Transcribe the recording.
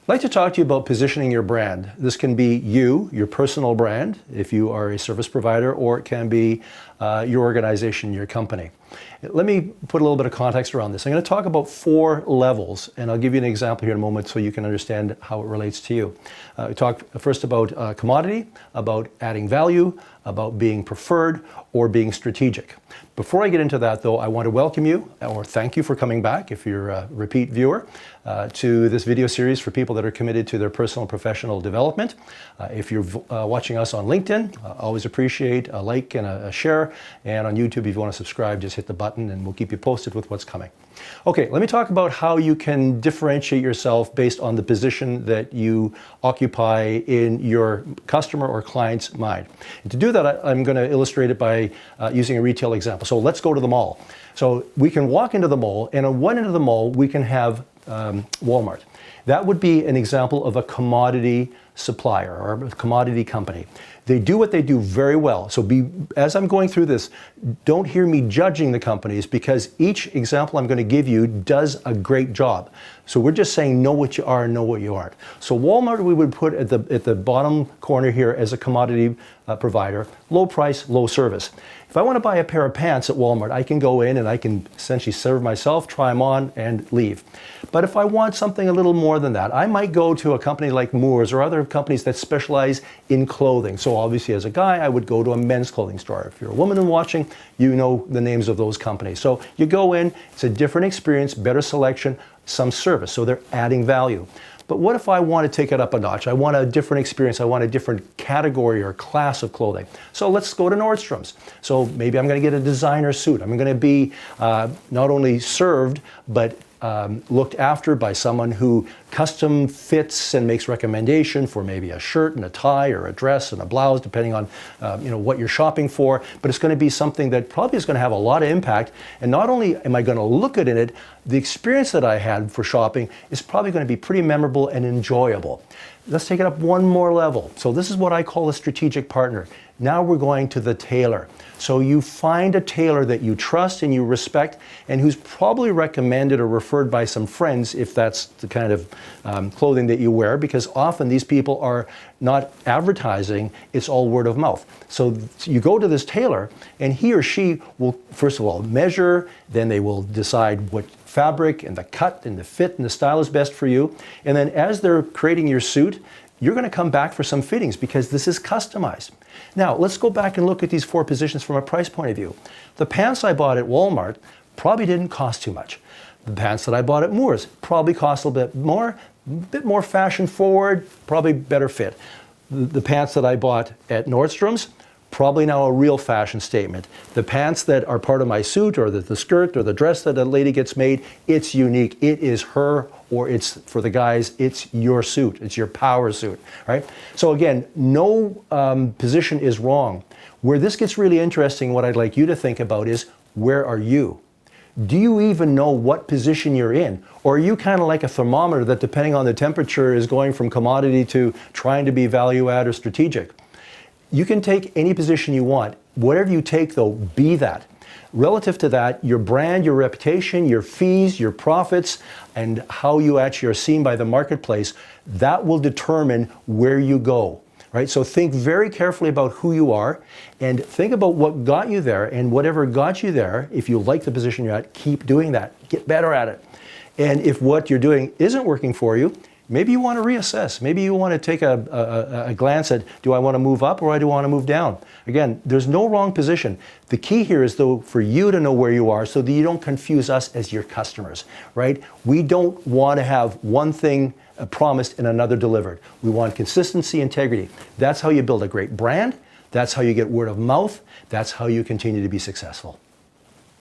I'd like to talk to you about positioning your brand. This can be you, your personal brand, if you are a service provider, or it can be your organization, your company. Let me put a little bit of context around this. I'm going to talk about 4 levels, and I'll give you an example here in a moment so you can understand how it relates to you. We talk first about commodity, about adding value, about being preferred, or being strategic. Before I get into that, though, I want to welcome you, or thank you for coming back, if you're a repeat viewer, to this video series for people that are committed to their personal and professional development. If you're watching us on LinkedIn, always appreciate a like and a share. And on YouTube, if you want to subscribe, just hit the button and we'll keep you posted with what's coming. Okay, let me talk about how you can differentiate yourself based on the position that you occupy in your customer or client's mind. And to do that, I'm going to illustrate it by using a retail example. So let's go to the mall. So we can walk into the mall, and on one end of the mall, we can have Walmart. That would be an example of a commodity supplier or a commodity company. They do what they do very well. So as I'm going through this, don't hear me judging the companies, because each example I'm going to give you does a great job. So we're just saying know what you are and know what you aren't. So Walmart we would put at the bottom corner here as a commodity provider, low price, low service. If I want to buy a pair of pants at Walmart, I can go in and I can essentially serve myself, try them on, and leave. But if I want something a little more than that, I might go to a company like Moores or other companies that specialize in clothing. So obviously as a guy, I would go to a men's clothing store. If you're a woman and watching, you know the names of those companies. So you go in, it's a different experience, better selection, some service. So they're adding value. But what if I want to take it up a notch? I want a different experience. I want a different category or class of clothing. So let's go to Nordstrom's. So maybe I'm going to get a designer suit. I'm going to be not only served, but looked after by someone who custom fits and makes recommendation for maybe a shirt and a tie or a dress and a blouse, depending on what you're shopping for. But it's going to be something that probably is going to have a lot of impact. And not only am I going to look at it, the experience that I had for shopping is probably going to be pretty memorable and enjoyable. Let's take it up one more level. So this is what I call a strategic partner. Now we're going to the tailor. So you find a tailor that you trust and you respect, and who's probably recommended or referred by some friends, if that's the kind of clothing that you wear, because often these people are not advertising, it's all word of mouth. So you go to this tailor, and he or she will, first of all, measure, then they will decide what fabric and the cut and the fit and the style is best for you. And then as they're creating your suit, you're going to come back for some fittings, because this is customized. Now, let's go back and look at these 4 positions from a price point of view. The pants I bought at Walmart probably didn't cost too much. The pants that I bought at Moores probably cost a bit more fashion forward, probably better fit. The pants that I bought at Nordstrom's, probably now a real fashion statement. The pants that are part of my suit, or the skirt or the dress that a lady gets made, it's unique. It is her, or it's for the guys, it's your suit. It's your power suit, right? So again, no position is wrong. Where this gets really interesting, what I'd like you to think about is, where are you? Do you even know what position you're in? Or are you kind of like a thermometer that, depending on the temperature, is going from commodity to trying to be value add or strategic? You can take any position you want. Whatever you take, though, be that. Relative to that, your brand, your reputation, your fees, your profits, and how you actually are seen by the marketplace, that will determine where you go, right? So think very carefully about who you are, and think about what got you there, and whatever got you there, if you like the position you're at, keep doing that. Get better at it. And if what you're doing isn't working for you, maybe you want to reassess. Maybe you want to take a glance at, do I want to move up or do I want to move down? Again, there's no wrong position. The key here is, though, for you to know where you are so that you don't confuse us as your customers, right? We don't want to have one thing promised and another delivered. We want consistency, integrity. That's how you build a great brand. That's how you get word of mouth. That's how you continue to be successful.